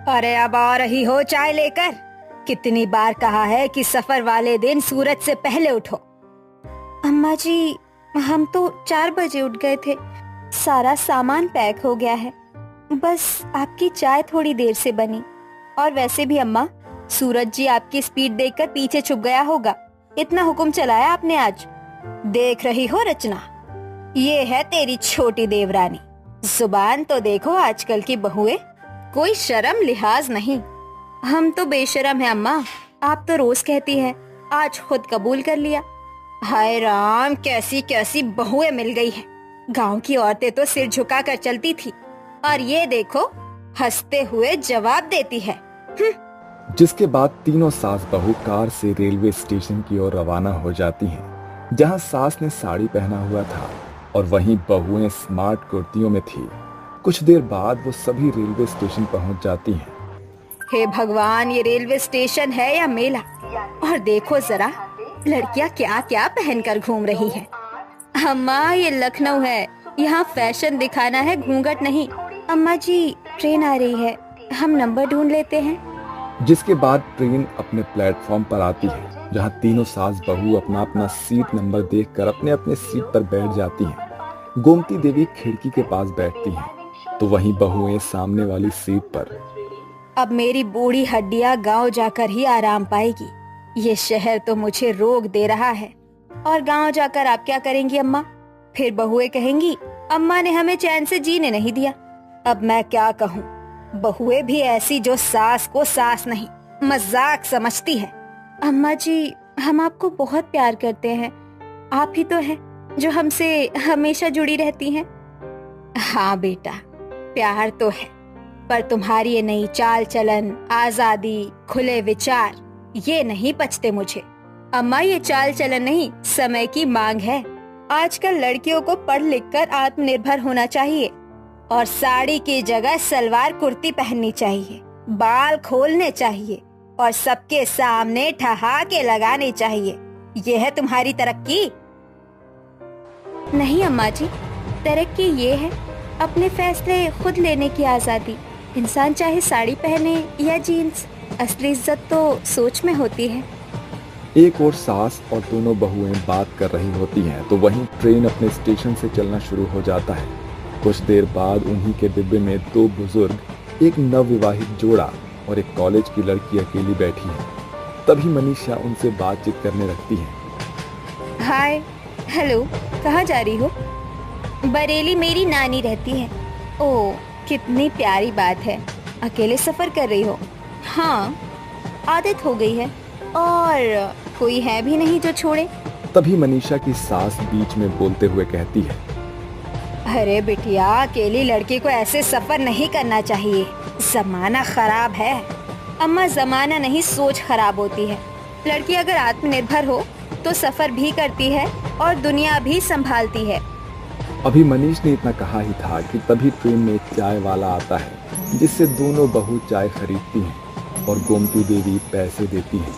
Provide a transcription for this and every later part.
अरे अब आ रही हो चाय लेकर। कितनी बार कहा है कि सफर वाले दिन सूरज से पहले उठो। अम्मा जी, हम तो 4 बजे उठ गए थे। सारा सामान पैक हो गया है, बस आपकी चाय थोड़ी देर से बनी। और वैसे भी अम्मा, सूरज जी आपकी स्पीड देखकर पीछे छुप गया होगा। इतना हुक्म चलाया आपने आज। देख रही हो रचना, ये है तेरी छोटी देवरानी। जुबान तो देखो आजकल की बहुएं, कोई शर्म लिहाज नहीं। हम तो बेशरम हैं अम्मा, आप तो रोज कहती हैं, आज खुद कबूल कर लिया। हाय राम, कैसी कैसी बहुएं मिल गई हैं। गांव की औरतें तो सिर झुका कर चलती थी, और ये देखो हंसते हुए जवाब देती है। जिसके बाद तीनों सास बहू कार से रेलवे स्टेशन की ओर रवाना हो जाती हैं, जहां सास ने साड़ी पहना हुआ था और वहीं बहुएं स्मार्ट कुर्तियों में थी। कुछ देर बाद वो सभी रेलवे स्टेशन पहुंच जाती हैं। हे भगवान, ये रेलवे स्टेशन है या मेला? और देखो जरा, लड़कियां क्या क्या पहनकर घूम रही हैं। अम्मा, ये लखनऊ है, यहाँ फैशन दिखाना है, घूंघट नहीं। अम्मा जी, ट्रेन आ रही है, हम नंबर ढूंढ लेते हैं। जिसके बाद ट्रेन अपने प्लेटफॉर्म पर आती है, जहां तीनों सास बहू अपना अपना सीट नंबर देखकर अपने अपने सीट पर बैठ जाती हैं। गोमती देवी खिड़की के पास बैठती हैं, तो वहीं बहुएं सामने वाली सीट पर। अब मेरी बूढ़ी हड्डियां गांव जाकर ही आराम पाएगी। ये शहर तो मुझे रोक दे रहा है। और गांव जाकर आप क्या करेंगी अम्मा? फिर बहुएं कहेंगी, अम्मा ने हमें चैन से जीने नहीं दिया। अब मैं क्या कहूँ, बहुएं भी ऐसी जो सास को सास नहीं, मजाक समझती है। अम्मा जी, हम आपको बहुत प्यार करते हैं। आप ही तो हैं जो हमसे हमेशा जुड़ी रहती हैं। हाँ बेटा, प्यार तो है, पर तुम्हारी ये नई चाल चलन, आजादी, खुले विचार, ये नहीं पचते मुझे। अम्मा, ये चाल चलन नहीं, समय की मांग है। आजकल लड़कियों को पढ़ लिख कर आत्मनिर्भर होना चाहिए, और साड़ी की जगह सलवार कुर्ती पहननी चाहिए, बाल खोलने चाहिए, और सबके सामने ठहाके लगाने चाहिए। ये है तुम्हारी तरक्की? नहीं अम्मा जी, तरक्की ये है अपने फैसले खुद लेने की आजादी। इंसान चाहे साड़ी पहने या जीन्स, असली इज्जत तो सोच में होती है। एक और सास और दोनों बहुएं बात कर रही होती हैं, तो वहीं ट्रेन अपने स्टेशन से चलना शुरू हो जाता है। कुछ देर बाद उन्हीं के डिब्बे में 2 बुजुर्ग, एक नवविवाहित जोड़ा और एक कॉलेज की लड़की अकेली बैठी है। तभी मनीषा उनसे बातचीत करने लगती है। हाय, हेलो, कहाँ जा रही हो? बरेली मेरी नानी रहती है। ओह, कितनी प्यारी बात है। अकेले सफर कर रही हो? हाँ, आदत हो गई है, और कोई है भी नहीं जो छोड़े। तभी मनीषा की सास बीच में बोलते हुए कहती है, अरे बिटिया, अकेली लड़की को ऐसे सफर नहीं करना चाहिए, जमाना खराब है। अम्मा, जमाना नहीं, सोच खराब होती है। लड़की अगर आत्मनिर्भर हो तो सफर भी करती है और दुनिया भी संभालती है। अभी मनीष ने इतना कहा ही था कि तभी ट्रेन में एक चाय वाला आता है, जिससे दोनों बहू चाय खरीदती हैं और गोमती देवी पैसे देती हैं।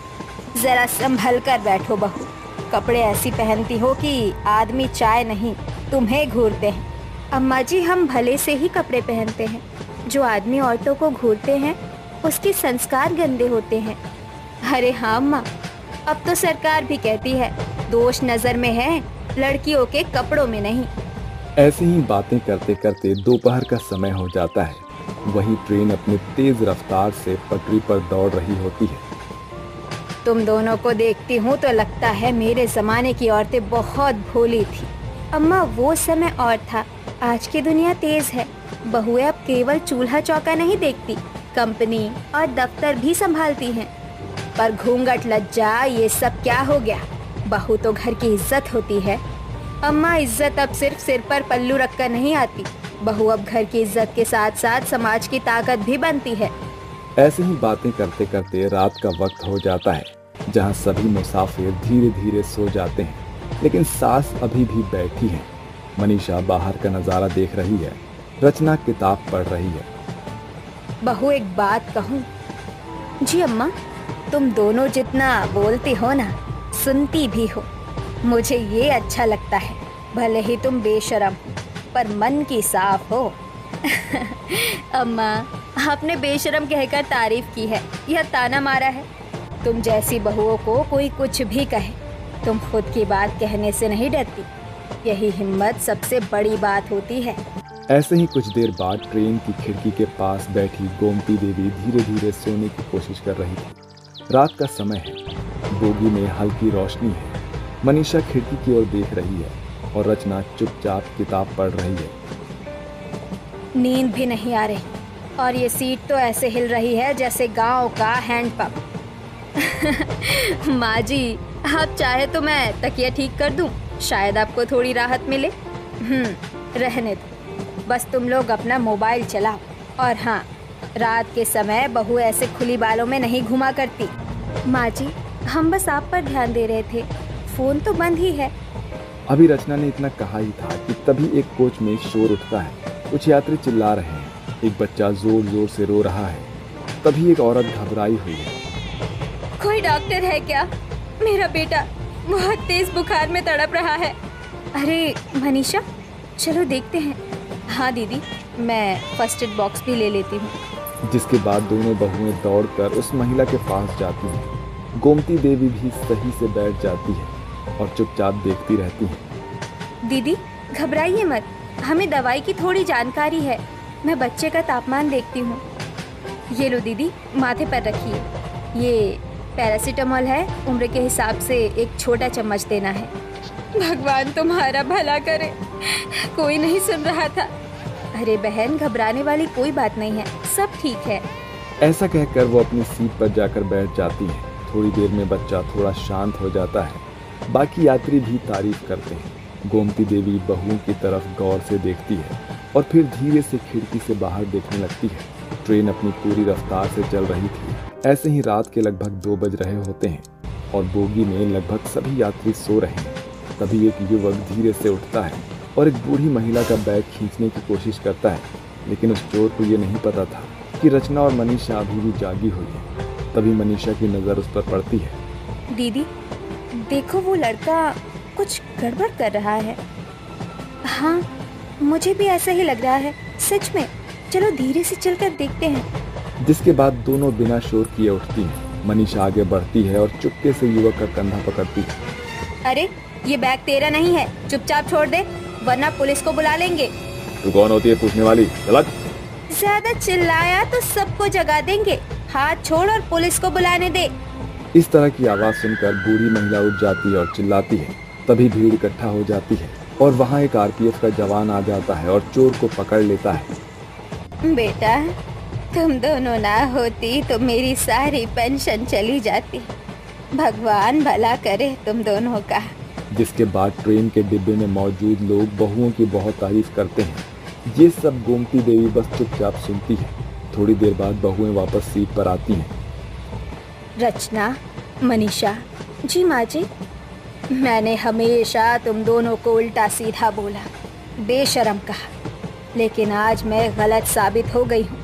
जरा संभल कर बैठो बहू, कपड़े ऐसी पहनती हो कि आदमी चाय नहीं तुम्हें घूरते हैं। अम्मा जी, हम भले से ही कपड़े पहनते हैं। जो आदमी औरतों को घूरते हैं उसके संस्कार गंदे होते हैं। अरे हाँ अम्मा, अब तो सरकार भी कहती है दोष नजर में है, लड़कियों के कपड़ों में नहीं। ऐसे ही बातें करते करते दोपहर का समय हो जाता है। वही ट्रेन अपनी तेज रफ्तार से पटरी पर दौड़ रही होती है। तुम दोनों को देखती हूँ तो लगता है मेरे जमाने की औरतें बहुत भोली थी। अम्मा, वो समय और था, आज की दुनिया तेज है। बहुएं अब केवल चूल्हा चौका नहीं देखती, कंपनी और दफ्तर भी संभालती हैं। पर घूंघट, लज्जा, ये सब क्या हो गया? बहू तो घर की इज्जत होती है। अम्मा, इज्जत अब सिर्फ सिर पर पल्लू रखकर नहीं आती। बहू अब घर की इज्जत के साथ साथ समाज की ताकत भी बनती है। ऐसे ही बातें करते करते रात का वक्त हो जाता है, जहां सभी मुसाफिर धीरे धीरे सो जाते हैं, लेकिन सास अभी भी बैठी है। मनीषा बाहर का नजारा देख रही है, रचना किताब पढ़ रही है। बहू, एक बात कहूँ? जी अम्मा। तुम दोनों जितना बोलती हो ना, सुनती भी हो, मुझे ये अच्छा लगता है। भले ही तुम बेशरम हो, पर मन की साफ हो। अम्मा, आपने बेशरम कहकर तारीफ की है या ताना मारा है? तुम जैसी बहुओं को कोई कुछ भी कहे, तुम खुद की बात कहने से नहीं डरती। यही हिम्मत सबसे बड़ी बात होती है। ऐसे ही कुछ देर बाद ट्रेन की खिड़की के पास बैठी गोमती देवी धीरे धीरे सोने की कोशिश कर रही थी। रात का समय है, बोगी में हल्की रोशनी है। मनीषा खिड़की की ओर देख रही है और रचना चुपचाप किताब पढ़ रही है। नींद भी नहीं आ रही और ये सीट तो ऐसे हिल रही है जैसे गांव का हैंडपंप। माँ जी, आप चाहे तो मैं तकिया ठीक कर दूं, शायद आपको थोड़ी राहत मिले। रहने दो, बस तुम लोग अपना मोबाइल चलाओ। और हाँ, रात के समय बहू ऐसे खुली बालों में नहीं घुमा करती। माँ जी, हम बस आप पर ध्यान दे रहे थे, फोन तो बंद ही है। अभी रचना ने इतना कहा ही था कि तभी एक कोच में शोर उठता है। कुछ यात्री चिल्ला रहे हैं, एक बच्चा जोर जोर से रो रहा है। तभी एक औरत घबराई हुई है। कोई डॉक्टर है क्या? मेरा बेटा बहुत तेज बुखार में तड़प रहा है। अरे मनीषा, चलो देखते हैं। हाँ दीदी, मैं फर्स्ट एड बॉक्स भी ले लेती हूँ। जिसके बाद दोनों बहुएं दौड़कर उस महिला के पास जाती हैं। गोमती देवी भी सही से बैठ जाती है और चुपचाप देखती रहती है। दीदी घबराइए मत, हमें दवाई की थोड़ी जानकारी है। मैं बच्चे का तापमान देखती हूँ। ये लो दीदी, माथे पर रखिए। ये पैरासीटामोल है, उम्र के हिसाब से एक छोटा चम्मच देना है। भगवान तुम्हारा भला करे, कोई नहीं सुन रहा था। अरे बहन, घबराने वाली कोई बात नहीं है, सब ठीक है। ऐसा कहकर वो अपनी सीट पर जाकर बैठ जाती है। थोड़ी देर में बच्चा थोड़ा शांत हो जाता है। बाकी यात्री भी तारीफ करते हैं। गोमती देवी बहुओं की तरफ गौर से देखती है और फिर धीरे से खिड़की से बाहर देखने लगती है। ट्रेन अपनी पूरी रफ्तार से चल रही थी। ऐसे ही रात के लगभग 2 बज रहे होते हैं और बोगी में लगभग सभी यात्री सो रहे हैं। तभी एक युवक धीरे से उठता है और एक बूढ़ी महिला का बैग खींचने की कोशिश करता है, लेकिन उस चोर को ये नहीं पता था कि रचना और मनीषा अभी भी जागी हुई है। तभी मनीषा की नजर उस पर पड़ती है। दीदी देखो, वो लड़का कुछ गड़बड़ कर रहा है। हाँ, मुझे भी ऐसा ही लग रहा है, सच में। चलो धीरे से चलकर देखते हैं। जिसके बाद दोनों बिना शोर किए उठती हैं। मनीषा आगे बढ़ती है और चुपके से युवक का कंधा पकड़ती है। अरे ये बैग तेरा नहीं है, चुपचाप छोड़ दे, वरना पुलिस को बुला लेंगे। तू कौन होती है पूछने वाली? गलत। ज्यादा चिल्लाया तो सबको जगा देंगे। हाथ छोड़ और पुलिस को बुलाने दे। इस तरह की आवाज सुनकर बूढ़ी महिला उठ जाती है और चिल्लाती है। तभी भीड़ इकट्ठा हो जाती है और वहाँ एक आरपीएफ का जवान आ जाता है और चोर को पकड़ लेता है। बेटा, तुम दोनों ना होती तो मेरी सारी पेंशन चली जाती। भगवान भला करे तुम दोनों का। जिसके बाद ट्रेन के डिब्बे में मौजूद लोग बहुओं की बहुत तारीफ करते हैं। ये सब गोमती देवी बस चुपचाप सुनती है। थोड़ी देर बाद बहुएं वापस सीट पर आती हैं। रचना, मनीषा। जी माँ जी। मैंने हमेशा तुम दोनों को उल्टा सीधा बोला, बेशरम कहा, लेकिन आज मैं गलत साबित हो गई हूँ।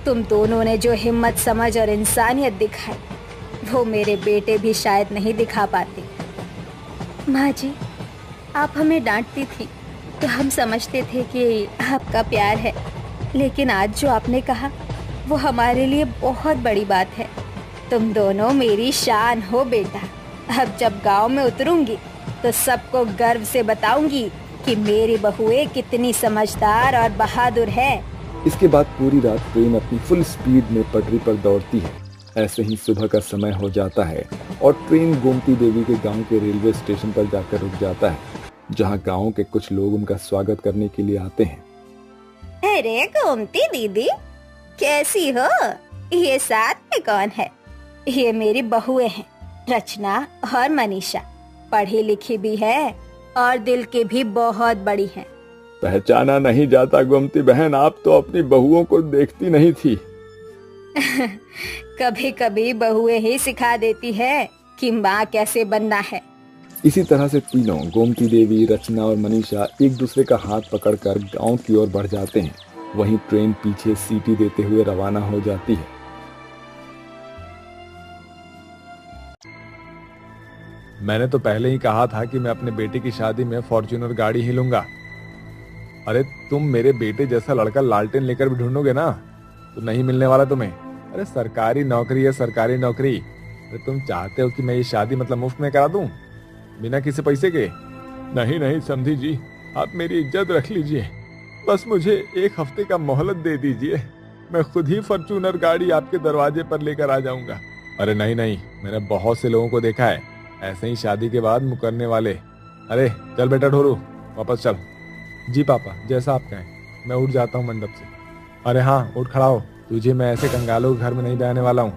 तुम दोनों ने जो हिम्मत, समझ और इंसानियत दिखाई, वो मेरे बेटे भी शायद नहीं दिखा पाते। माँ जी, आप हमें डांटती थी तो हम समझते थे कि आपका प्यार है, लेकिन आज जो आपने कहा वो हमारे लिए बहुत बड़ी बात है। तुम दोनों मेरी शान हो बेटा। अब जब गांव में उतरूंगी तो सबको गर्व से बताऊंगी कि मेरी बहुएं कितनी समझदार और बहादुर है। इसके बाद पूरी रात ट्रेन अपनी फुल स्पीड में पटरी पर दौड़ती है। ऐसे ही सुबह का समय हो जाता है और ट्रेन गोमती देवी के गांव के रेलवे स्टेशन पर जाकर रुक जाता है, जहां गांव के कुछ लोग उनका स्वागत करने के लिए आते हैं। अरे गोमती दीदी, कैसी हो? ये साथ में कौन है? ये मेरी बहुएं हैं, रचना और मनीषा। पढ़ी लिखी भी है और दिल की भी बहुत बड़ी हैं। पहचाना नहीं जाता गोमती बहन, आप तो अपनी बहुओं को देखती नहीं थी। कभी कभी बहुएं ही सिखा देती है कि माँ कैसे बनना है। इसी तरह से तीनों, गोमती देवी, रचना और मनीषा, एक दूसरे का हाथ पकड़कर गांव की ओर बढ़ जाते हैं। वहीं ट्रेन पीछे सीटी देते हुए रवाना हो जाती है। मैंने तो पहले ही कहा था कि मैं अपने बेटे की शादी में फॉर्च्यूनर गाड़ी ही लूंगा। अरे तुम मेरे बेटे जैसा लड़का लालटेन लेकर भी ढूंढोगे ना, तो नहीं मिलने वाला तुम्हें? अरे सरकारी नौकरी है, सरकारी नौकरी। अरे तुम चाहते हो कि मैं ये शादी मतलब मुफ्त में करा दूं, बिना किसी पैसे के? नहीं नहीं समधी जी, आप मेरी इज्जत रख लीजिए, बस मुझे 1 हफ्ते का मोहलत दे दीजिए, मैं खुद ही फॉर्च्यूनर गाड़ी आपके दरवाजे पर लेकर आ जाऊंगा। अरे नहीं नहीं, मैंने बहुत से लोगों को देखा है ऐसे ही शादी के बाद मुकरने वाले। अरे चल बेटा ढोरू, वापस चल। जी पापा, जैसा आप कहें, मैं उठ जाता हूँ मंडप से। अरे हाँ उठ खड़ा हो, तुझे मैं ऐसे कंगालों के घर में नहीं बयाने वाला हूँ।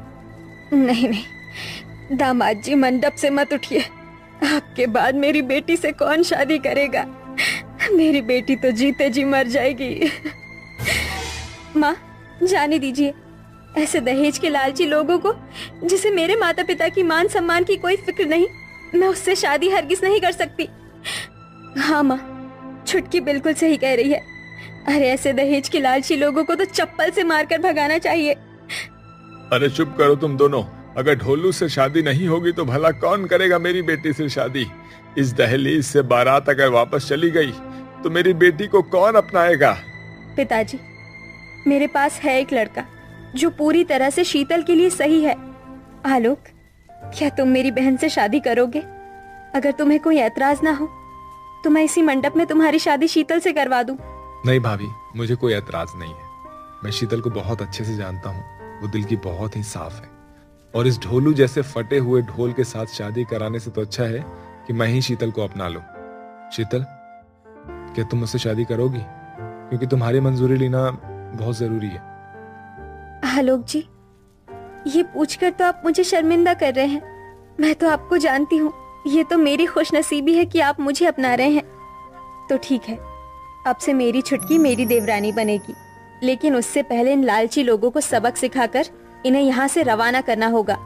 नहीं नहीं दामाद जी, मंडप से मत उठिए। आपके बाद मेरी बेटी से कौन शादी करेगा? मेरी बेटी तो जीते जी मर जाएगी। माँ जाने दीजिए, ऐसे दहेज के लालची लोगों को, जिसे मेरे माता पिता की मान सम्मान की कोई फिक्र नहीं, मैं उससे शादी हरगिज नहीं कर सकती। हाँ माँ, छुटकी बिल्कुल सही कह रही है। अरे ऐसे दहेज के लालची लोगों को तो चप्पल से मारकर भगाना चाहिए। अरे चुप करो तुम दोनों, अगर ढोलू से शादी नहीं होगी तो भला कौन करेगा मेरी बेटी से शादी? इस दहलीज से बारात अगर वापस चली गई तो मेरी बेटी को कौन अपनाएगा? पिताजी, मेरे पास है एक लड़का जो पूरी तरह से शीतल के लिए सही है। आलोक, क्या तुम मेरी बहन से शादी करोगे? अगर तुम्हें कोई ऐतराज ना हो तो मैं इसी मंडप में तुम्हारी शादी शीतल से करवा दूं। नहीं भाभी, मुझे कोई ऐतराज नहीं है। मैं शीतल को बहुत अच्छे से जानता हूँ, वो दिल की बहुत ही साफ है, और इस ढोलू जैसे फटे हुए ढोल के साथ शादी कराने से तो अच्छा है कि मैं ही शीतल को अपना लूं। शीतल, क्या तुम मुझसे शादी करोगी? क्योंकि तुम्हारी मंजूरी लेना बहुत जरूरी है। आलोक जी, ये पूछकर तो आप मुझे शर्मिंदा कर रहे हैं। मैं तो आपको जानती हूँ, ये तो मेरी खुशनसीबी है कि आप मुझे अपना रहे हैं। तो ठीक है, अब से मेरी छुटकी मेरी देवरानी बनेगी, लेकिन उससे पहले इन लालची लोगों को सबक सिखाकर इन्हें यहाँ से रवाना करना होगा।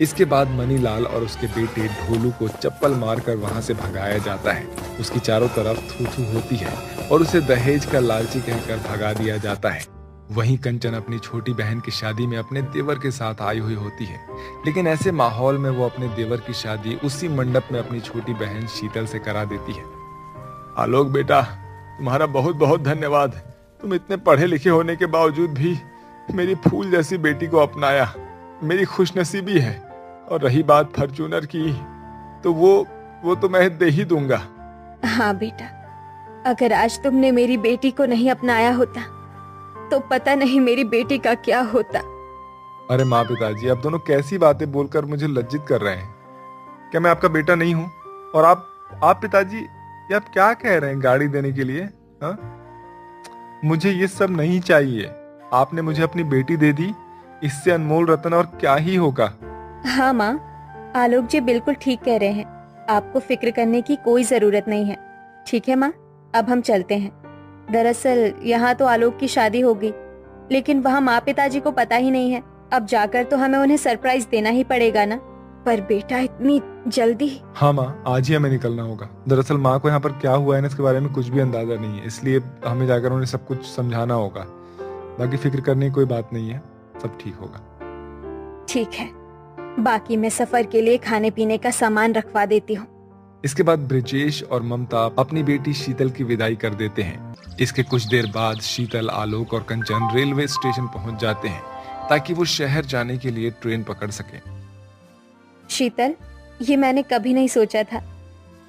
इसके बाद मनीलाल और उसके बेटे ढोलू को चप्पल मारकर वहां से भगाया जाता है। उसकी चारों तरफ थू थू होती है और उसे दहेज का लालची कहकर भगा दिया जाता है। वहीं कंचन अपनी छोटी बहन की शादी में अपने देवर के साथ आई हुई होती है, लेकिन ऐसे माहौल में वो अपने देवर की शादी उसी मंडप में अपनी छोटी बहन शीतल से करा देती है। आलोक बेटा, तुम्हारा बहुत बहुत धन्यवाद। तुम इतने पढ़े लिखे होने के बावजूद भी मेरी फूल जैसी बेटी को अपनाया, मेरी खुशनसीबी है। और रही बात फॉर्च्यूनर की, तो वो तो मैं दे ही दूंगा। हाँ बेटा, अगर आज तुमने मेरी बेटी को नहीं अपनाया होता तो पता नहीं मेरी बेटी का क्या होता। अरे माँ पिताजी, आप दोनों कैसी बातें बोलकर मुझे लज्जित कर रहे हैं? क्या मैं आपका बेटा नहीं हूँ? और आप पिताजी, ये आप क्या कह रहे हैं गाड़ी देने के लिए? हाँ, मुझे ये सब नहीं चाहिए। आपने मुझे अपनी बेटी दे दी, इससे अनमोल रत्न और क्या ही होगा। हाँ माँ, आलोक जी बिल्कुल ठीक कह रहे हैं, आपको फिक्र करने की कोई जरूरत नहीं है। ठीक है माँ, अब हम चलते हैं। दरअसल यहाँ तो आलोक की शादी होगी, लेकिन वहाँ माँ पिताजी को पता ही नहीं है। अब जाकर तो हमें उन्हें सरप्राइज देना ही पड़ेगा ना। पर बेटा, इतनी जल्दी? हाँ माँ, आज ही हमें निकलना होगा। दरअसल माँ को यहाँ पर क्या हुआ है ना, इसके बारे में कुछ भी अंदाजा नहीं है, इसलिए हमें जाकर उन्हें सब कुछ समझाना होगा। बाकी फिक्र करने की कोई बात नहीं है, सब ठीक होगा। ठीक है, बाकी मैं सफर के लिए खाने पीने का सामान रखवा देती हूँ। इसके बाद ब्रिजेश और ममता अपनी बेटी शीतल की विदाई कर देते हैं। इसके कुछ देर बाद शीतल, आलोक और कंचन रेलवे स्टेशन पहुंच जाते हैं ताकि वो शहर जाने के लिए ट्रेन पकड़ सकें। शीतल, ये मैंने कभी नहीं सोचा था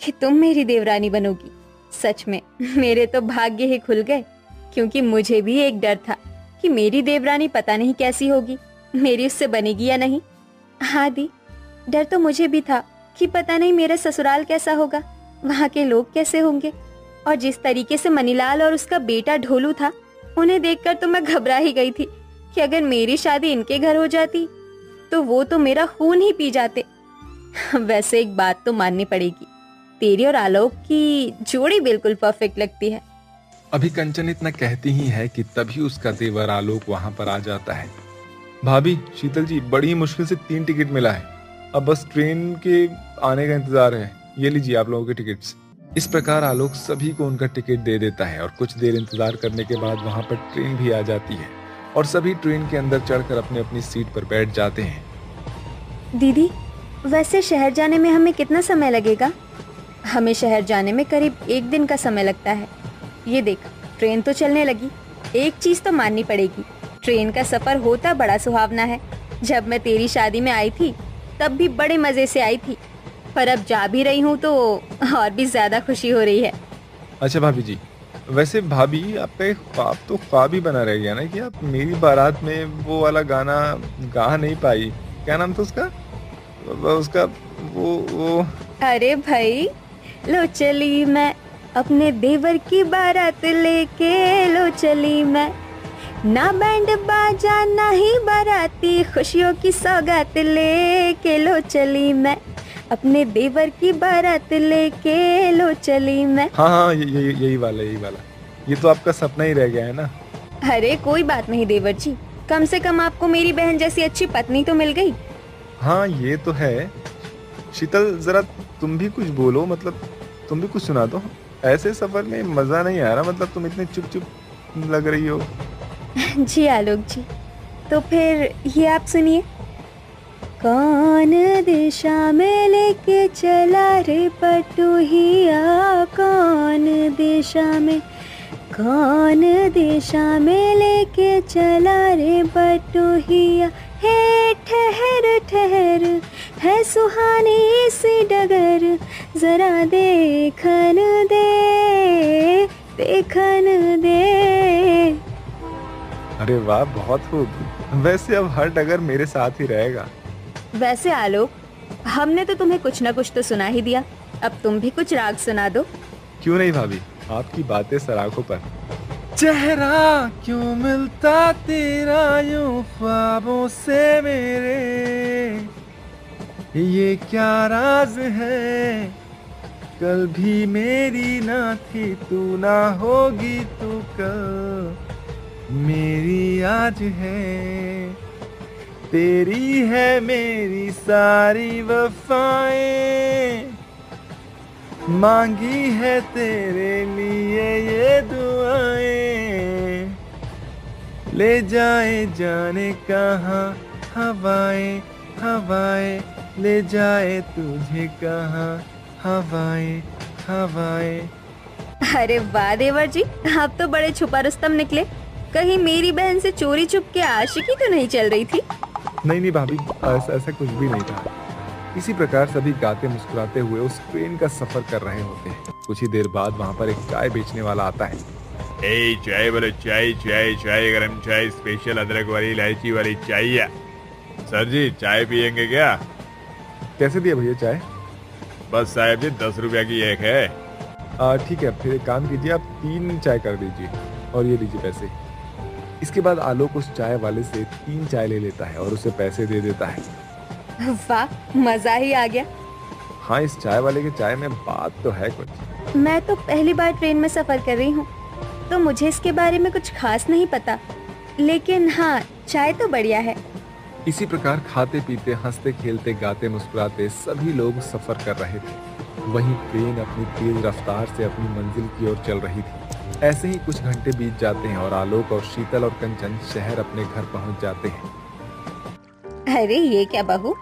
कि तुम मेरी देवरानी बनोगी। सच में मेरे तो भाग्य ही खुल गए, क्योंकि मुझे भी एक डर था कि मेरी देवरानी पता नहीं कैसी होगी, मेरी उससे बनेगी या नहीं। हाँ दी, डर तो मुझे भी था कि पता नहीं मेरा ससुराल कैसा होगा, वहाँ के लोग कैसे होंगे। और जिस तरीके से मनीलाल और उसका बेटा ढोलू था, उन्हें देखकर तो मैं घबरा ही गई थी कि अगर मेरी शादी इनके घर हो जाती तो वो तो मेरा खून ही पी जाते। वैसे एक बात तो माननी पड़ेगी, तेरी और आलोक की जोड़ी बिल्कुल परफेक्ट लगती है। अभी कंचन इतना कहती ही है कि तभी उसका देवर आलोक वहां पर आ जाता है। भाभी, शीतल जी, बड़ी मुश्किल से 3 टिकट मिला है, अब बस ट्रेन के आने का इंतजार है। ये लीजिए आप लोगों के टिकट्स। इस प्रकार आलोक सभी को उनका टिकट दे देता है और कुछ देर इंतजार करने के बाद वहां पर ट्रेन भी आ जाती है और सभी ट्रेन के अंदर चढ़कर अपनी अपनी सीट पर बैठ जाते हैं। दीदी, वैसे शहर जाने में हमें कितना समय लगेगा? हमें शहर जाने में करीब 1 दिन का समय लगता है। ये देख, ट्रेन तो चलने लगी। एक चीज तो माननी पड़ेगी, ट्रेन का सफर होता बड़ा सुहावना है। जब मैं तेरी शादी में आई थी तब भी बड़े मजे से आई थी, पर अब जा भी रही हूँ तो और भी ज्यादा खुशी हो रही है। अच्छा भाभी जी, वैसे भाभी आपका एक ख्वाब तो ख्वाब ही बना रह गया ना कि आप मेरी बारात में वो वाला गाना गा नहीं पाई। क्या नाम था उसका? उसका वो अरे भाई, लो चली मैं अपने देवर की बारात लेके, लो चली मैं, ना बैंड बाजा ना ही बाराती, खुशियों की सौगात लेके लो चली मैं, अपने देवर की बारात लेके लो चली मैं। हाँ, यही वाला ये तो आपका सपना ही रह गया है ना। अरे कोई बात नहीं देवर जी, कम से कम आपको मेरी बहन जैसी अच्छी पत्नी तो मिल गई। हाँ ये तो है। शीतल जरा तुम भी कुछ बोलो, मतलब तुम भी कुछ सुना दो। ऐसे सफर में मजा नहीं आ रहा, मतलब तुम इतने चुप चुप लग रही हो। जी आलोक जी, तो फिर ये आप सुनिए। कौन दिशा में लेके चला रे पटुहिया, कौन दिशा में लेके चला रे पटुहिया, हे ठहर ठहर है सुहानी सी डगर, जरा देखन दे। अरे वाह, बहुत खूब। वैसे अब हर डगर मेरे साथ ही रहेगा। वैसे आलोक, हमने तो तुम्हें कुछ न कुछ तो सुना ही दिया, अब तुम भी कुछ राग सुना दो। क्यों नहीं भाभी, आपकी बातें सराखों पर। चेहरा क्यों मिलता तेरा यूं ख्वाबों से मेरे, ये क्या राज है, कल भी मेरी ना थी तू, ना होगी तू कल मेरी आज है, तेरी है मेरी सारी वफाएं, मांगी है तेरे लिए ये दुआएं, ले जाए जाने कहाँ हवाएं, ले जाए तुझे कहाँ हवाएं। अरे वाह देवर जी, आप तो बड़े छुपा रुस्तम निकले। कहीं मेरी बहन से चोरी छुप के आशिकी तो नहीं चल रही थी? नहीं भाभी, ऐसा कुछ भी नहीं था। इसी प्रकार सभी गाते मुस्कुराते हुए उस ट्रेन का सफर कर रहे होते हैं। कुछ ही देर बाद वहाँ पर एक चाय बेचने वाला आता है। चाय बोलो, चाय गरम चाय, स्पेशल अदरक वाली इलायची वाली चाय। सर जी चाय पियेंगे क्या? कैसे दिया भैया चाय? बस साहब जी 10 रुपया की एक है। ठीक है, फिर एक काम कीजिए, आप 3 चाय कर दीजिए और ये लीजिए पैसे। इसके बाद आलोक उस चाय वाले से 3 चाय ले लेता है और उसे पैसे दे देता है। वाह, मजा ही आ गया। हाँ, इस चाय वाले के चाय में बात तो है कुछ। मैं तो पहली बार ट्रेन में सफर कर रही हूँ, तो मुझे इसके बारे में कुछ खास नहीं पता, लेकिन हाँ चाय तो बढ़िया है। इसी प्रकार खाते पीते, हंसते खेलते, गाते मुस्कुराते सभी लोग सफर कर रहे थे। वहीं ट्रेन अपनी तेज रफ्तार से अपनी मंजिल की ओर चल रही थी। ऐसे ही कुछ घंटे बीत जाते हैं और आलोक और शीतल और कंचन शहर अपने घर पहुंच जाते हैं। अरे ये क्या बहू,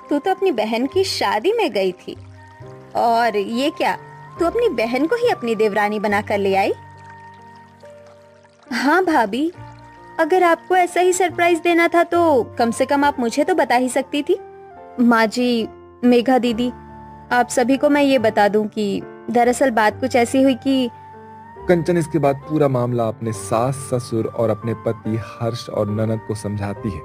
तू तो अपनी बहन की शादी में गई थी, और ये क्या, तू अपनी बहन को ही अपनी देवरानी बनाकर ले आई? हाँ भाभी, अगर आपको ऐसा ही सरप्राइज देना था तो कम से कम आप मुझे तो बता ही सकती थी। माँ जी, मेघा दीदी, आप सभी को मैं ये बता दूं कि दरअसल बात कुछ ऐसी हुई कि कंचन इसके बाद पूरा मामला अपने सास, ससुर और अपने पति हर्ष और ननद को समझाती है।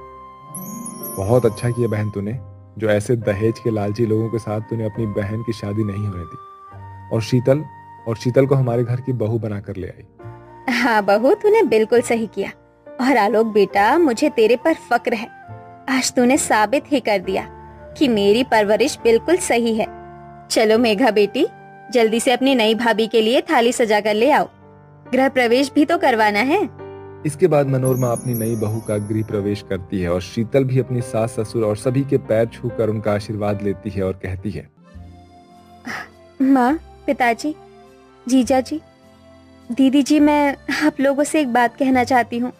बहुत अच्छा किया बहन तूने, जो ऐसे दहेज के लालची लोगों के साथ तूने अपनी बहन की शादी नहीं होने दी, और शीतल को हमारे घर की बहू बनाकर ले आई। हाँ बहू, तूने बिल्कुल सही किया। और आलोक बेटा, मुझे तेरे पर फक्र है। आज तूने साबित ही कर दिया कि मेरी परवरिश बिल्कुल सही है। चलो मेघा बेटी, जल्दी से अपनी नई भाभी के लिए थाली सजा कर ले आओ, गृह प्रवेश भी तो करवाना है। इसके बाद मनोरमा अपनी नई बहू का गृह प्रवेश करती है और शीतल भी अपनी सास, ससुर और सभी के पैर छूकर उनका आशीर्वाद लेती है और कहती है, माँ, पिताजी, जीजा जी, दीदी जी, मैं आप लोगों से एक बात कहना चाहती हूँ।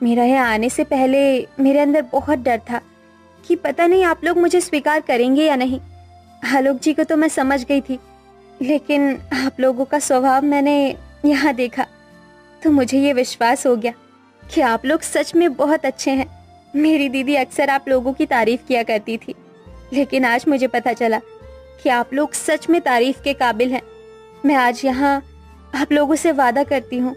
मेरा यहाँ आने से पहले मेरे अंदर बहुत डर था कि पता नहीं आप लोग मुझे स्वीकार करेंगे या नहीं। आलोक जी को तो मैं समझ गई थी, लेकिन आप लोगों का स्वभाव मैंने यहाँ देखा तो मुझे ये विश्वास हो गया कि आप लोग सच में बहुत अच्छे हैं। मेरी दीदी अक्सर आप लोगों की तारीफ किया करती थी, लेकिन आज मुझे पता चला कि आप लोग सच में तारीफ के काबिल हैं। मैं आज यहाँ आप लोगों से वादा करती हूँ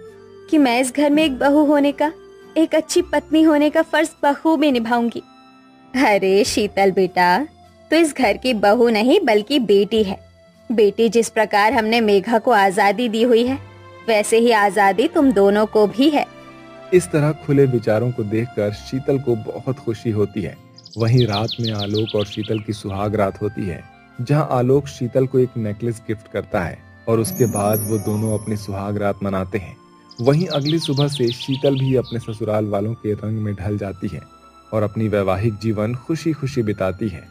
कि मैं इस घर में एक बहू होने का, एक अच्छी पत्नी होने का फर्ज बखूबी निभाऊंगी। अरे शीतल बेटा, तो इस घर की बहू नहीं बल्कि बेटी है। बेटी जिस प्रकार हमने मेघा को आजादी दी हुई है, वैसे ही आजादी तुम दोनों को भी है। इस तरह खुले विचारों को देखकर शीतल को बहुत खुशी होती है। वहीं रात में आलोक और शीतल की सुहाग रात होती है, जहां आलोक शीतल को एक नेकलेस गिफ्ट करता है और उसके बाद वो दोनों अपनी सुहाग रात मनाते हैं। वहीं अगली सुबह से शीतल भी अपने ससुराल वालों के रंग में ढल जाती है और अपनी वैवाहिक जीवन खुशी खुशी बिताती है।